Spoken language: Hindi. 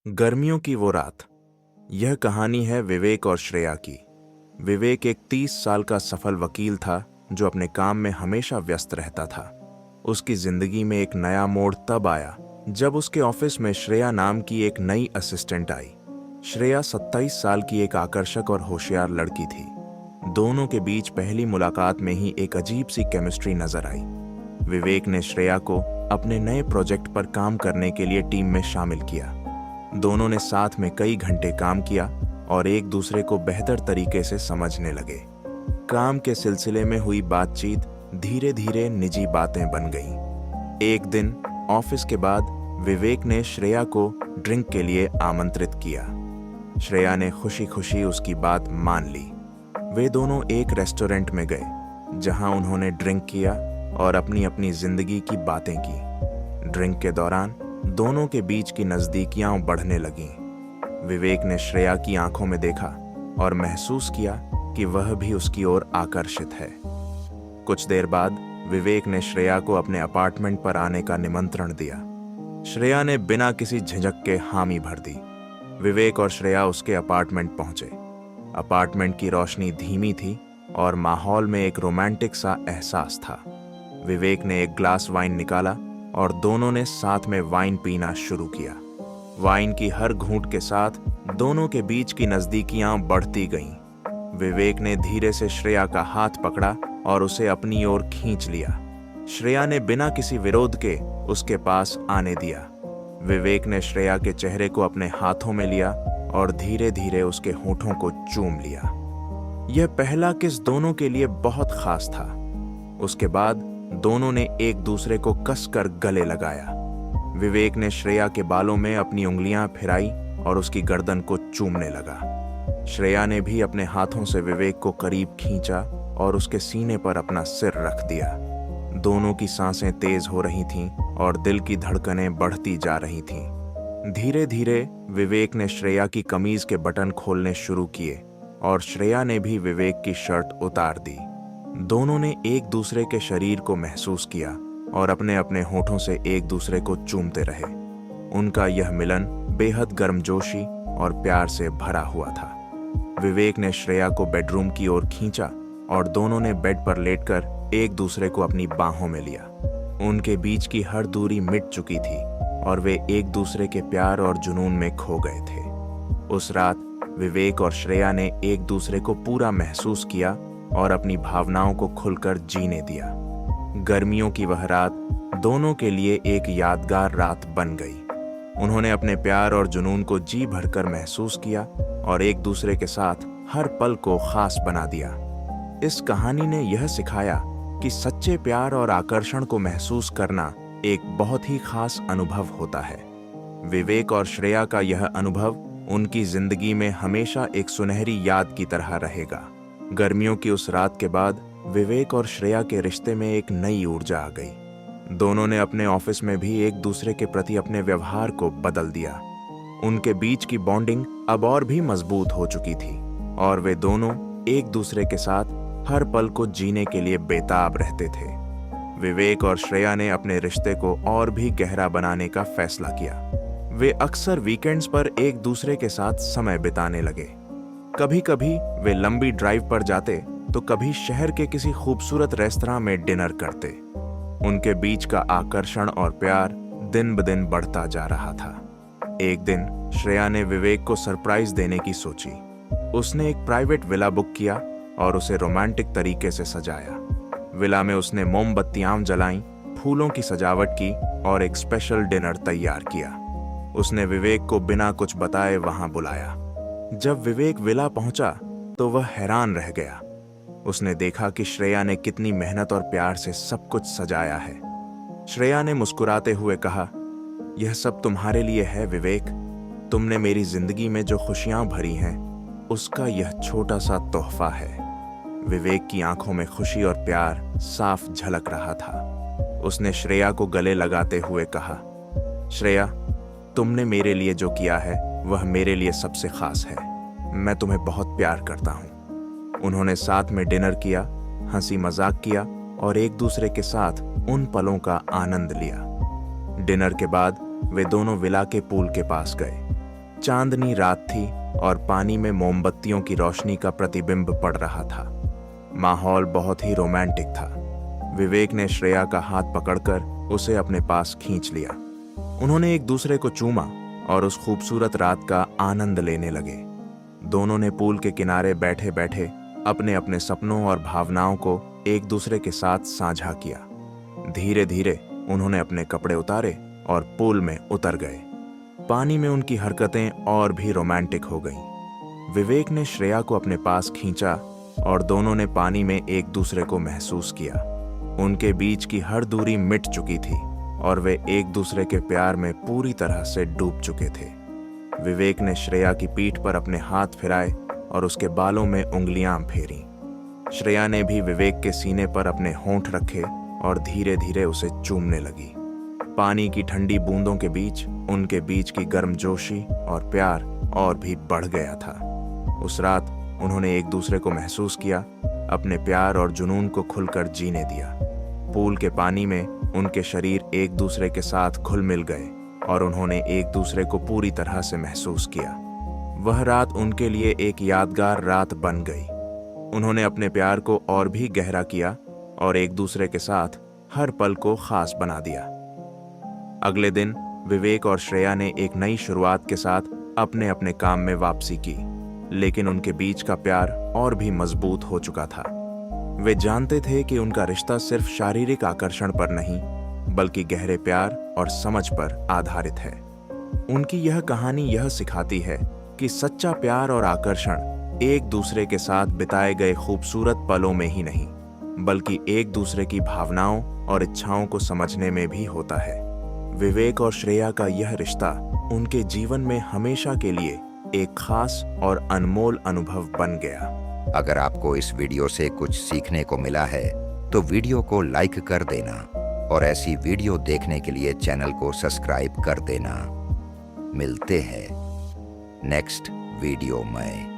गर्मियों की वो रात। यह कहानी है विवेक और श्रेया की। विवेक एक 30 साल का सफल वकील था जो अपने काम में हमेशा व्यस्त रहता था। उसकी जिंदगी में एक नया मोड़ तब आया जब उसके ऑफिस में श्रेया नाम की एक नई असिस्टेंट आई। श्रेया 27 साल की एक आकर्षक और होशियार लड़की थी। दोनों के बीच पहली मुलाकात में ही एक अजीब सी केमिस्ट्री नजर आई। विवेक ने श्रेया को अपने नए प्रोजेक्ट पर काम करने के लिए टीम में शामिल किया। दोनों ने साथ में कई घंटे काम किया और एक दूसरे को बेहतर तरीके से समझने लगे। काम के सिलसिले में हुई बातचीत धीरे धीरे निजी बातें बन गईं। एक दिन ऑफिस के बाद विवेक ने श्रेया को ड्रिंक के लिए आमंत्रित किया। श्रेया ने खुशी खुशी उसकी बात मान ली। वे दोनों एक रेस्टोरेंट में गए जहां उन्होंने ड्रिंक किया और अपनी अपनी जिंदगी की बातें की। ड्रिंक के दौरान दोनों के बीच की नजदीकियां बढ़ने लगीं। विवेक ने श्रेया की आंखों में देखा और महसूस किया कि वह भी उसकी ओर आकर्षित है। कुछ देर बाद विवेक ने श्रेया को अपने अपार्टमेंट पर आने का निमंत्रण दिया। श्रेया ने बिना किसी झिझक के हामी भर दी। विवेक और श्रेया उसके अपार्टमेंट पहुंचे। अपार्टमेंट की रोशनी धीमी थी और माहौल में एक रोमांटिक सा एहसास था। विवेक ने एक ग्लास वाइन निकाला और दोनों ने साथ में वाइन पीना शुरू किया। वाइन की हर घूंट के साथ दोनों के बीच की नजदीकियां बढ़ती गईं। विवेक ने धीरे से श्रेया का हाथ पकड़ा और उसे अपनी ओर खींच लिया। श्रेया ने बिना किसी विरोध के उसके पास आने दिया। विवेक ने श्रेया के चेहरे को अपने हाथों में लिया और धीरे धीरे उसके होठों को चूम लिया। यह पहला किस दोनों के लिए बहुत खास था। उसके बाद दोनों ने एक दूसरे को कसकर गले लगाया। विवेक ने श्रेया के बालों में अपनी उंगलियां फिराई और उसकी गर्दन को चूमने लगा। श्रेया ने भी अपने हाथों से विवेक को करीब खींचा और उसके सीने पर अपना सिर रख दिया। दोनों की सांसें तेज हो रही थीं और दिल की धड़कनें बढ़ती जा रही थीं। धीरे धीरे विवेक ने श्रेया की कमीज के बटन खोलने शुरू किए और श्रेया ने भी विवेक की शर्ट उतार दी। दोनों ने एक दूसरे के शरीर को महसूस किया और अपने अपने होठों से एक दूसरे को चूमते रहे। उनका यह मिलन बेहद गर्मजोशी और प्यार से भरा हुआ था। विवेक ने श्रेया को बेडरूम की ओर खींचा और दोनों ने बेड पर लेटकर एक दूसरे को अपनी बाहों में लिया। उनके बीच की हर दूरी मिट चुकी थी और वे एक दूसरे के प्यार और जुनून में खो गए थे। उस रात विवेक और श्रेया ने एक दूसरे को पूरा महसूस किया और अपनी भावनाओं को खुलकर जीने दिया। गर्मियों की वह रात दोनों के लिए एक यादगार रात बन गई। उन्होंने अपने प्यार और जुनून को जी भरकर महसूस किया और एक दूसरे के साथ हर पल को खास बना दिया। इस कहानी ने यह सिखाया कि सच्चे प्यार और आकर्षण को महसूस करना एक बहुत ही खास अनुभव होता है। विवेक और श्रेया का यह अनुभव उनकी जिंदगी में हमेशा एक सुनहरी याद की तरह रहेगा। गर्मियों की उस रात के बाद विवेक और श्रेया के रिश्ते में एक नई ऊर्जा आ गई। दोनों ने अपने ऑफिस में भी एक दूसरे के प्रति अपने व्यवहार को बदल दिया। उनके बीच की बॉन्डिंग अब और भी मजबूत हो चुकी थी और वे दोनों एक दूसरे के साथ हर पल को जीने के लिए बेताब रहते थे। विवेक और श्रेया ने अपने रिश्ते को और भी गहरा बनाने का फैसला किया। वे अक्सर वीकेंड्स पर एक दूसरे के साथ समय बिताने लगे। कभी कभी वे लंबी ड्राइव पर जाते तो कभी शहर के किसी खूबसूरत रेस्तरां में डिनर करते। उनके बीच का आकर्षण और प्यार दिन ब दिन बढ़ता जा रहा था। एक दिन श्रेया ने विवेक को सरप्राइज देने की सोची। उसने एक प्राइवेट विला बुक किया और उसे रोमांटिक तरीके से सजाया। विला में उसने मोमबत्तियां जलाईं, फूलों की सजावट की और एक स्पेशल डिनर तैयार किया। उसने विवेक को बिना कुछ बताए वहां बुलाया। जब विवेक विला पहुंचा तो वह हैरान रह गया। उसने देखा कि श्रेया ने कितनी मेहनत और प्यार से सब कुछ सजाया है। श्रेया ने मुस्कुराते हुए कहा, यह सब तुम्हारे लिए है विवेक। तुमने मेरी जिंदगी में जो खुशियां भरी हैं उसका यह छोटा सा तोहफा है। विवेक की आंखों में खुशी और प्यार साफ झलक रहा था। उसने श्रेया को गले लगाते हुए कहा, श्रेया, तुमने मेरे लिए जो किया है वह मेरे लिए सबसे खास है। मैं तुम्हें बहुत प्यार करता हूं। उन्होंने साथ में डिनर किया, हंसी मजाक किया और एक दूसरे के साथ उन पलों का आनंद लिया। डिनर के बाद वे दोनों विला के पूल के पास गए। चांदनी रात थी और पानी में मोमबत्तियों की रोशनी का प्रतिबिंब पड़ रहा था। माहौल बहुत ही रोमांटिक था। विवेक ने श्रेया का हाथ पकड़कर उसे अपने पास खींच लिया। उन्होंने एक दूसरे को चूमा और उस खूबसूरत रात का आनंद लेने लगे। दोनों ने पूल के किनारे बैठे बैठे अपने अपने सपनों और भावनाओं को एक दूसरे के साथ साझा किया। धीरे धीरे उन्होंने अपने कपड़े उतारे और पूल में उतर गए। पानी में उनकी हरकतें और भी रोमांटिक हो गईं। विवेक ने श्रेया को अपने पास खींचा और दोनों ने पानी में एक दूसरे को महसूस किया। उनके बीच की हर दूरी मिट चुकी थी और वे एक दूसरे के प्यार में पूरी तरह से डूब चुके थे। विवेक ने श्रेया की पीठ पर अपने हाथ फिराए और उसके बालों में उंगलियां फेरी। श्रेया ने भी विवेक के सीने पर अपने होंठ रखे और धीरे धीरे उसे चूमने लगी। पानी की ठंडी बूंदों के बीच उनके बीच की गर्मजोशी और प्यार और भी बढ़ गया था। उस रात उन्होंने एक दूसरे को महसूस किया, अपने प्यार और जुनून को खुलकर जीने दिया। पूल के पानी में उनके शरीर एक दूसरे के साथ घुल मिल गए और उन्होंने एक दूसरे को पूरी तरह से महसूस किया। वह रात उनके लिए एक यादगार रात बन गई। उन्होंने अपने प्यार को और भी गहरा किया और एक दूसरे के साथ हर पल को खास बना दिया। अगले दिन विवेक और श्रेया ने एक नई शुरुआत के साथ अपने अपने काम में वापसी की, लेकिन उनके बीच का प्यार और भी मजबूत हो चुका था। वे जानते थे कि उनका रिश्ता सिर्फ शारीरिक आकर्षण पर नहीं, बल्कि गहरे प्यार और समझ पर आधारित है। उनकी यह कहानी यह सिखाती है कि सच्चा प्यार और आकर्षण एक दूसरे के साथ बिताए गए खूबसूरत पलों में ही नहीं, बल्कि एक दूसरे की भावनाओं और इच्छाओं को समझने में भी होता है। विवेक और श्रेया का यह रिश्ता उनके जीवन में हमेशा के लिए एक खास और अनमोल अनुभव बन गया। अगर आपको इस वीडियो से कुछ सीखने को मिला है तो वीडियो को लाइक कर देना और ऐसी वीडियो देखने के लिए चैनल को सब्सक्राइब कर देना। मिलते हैं नेक्स्ट वीडियो में।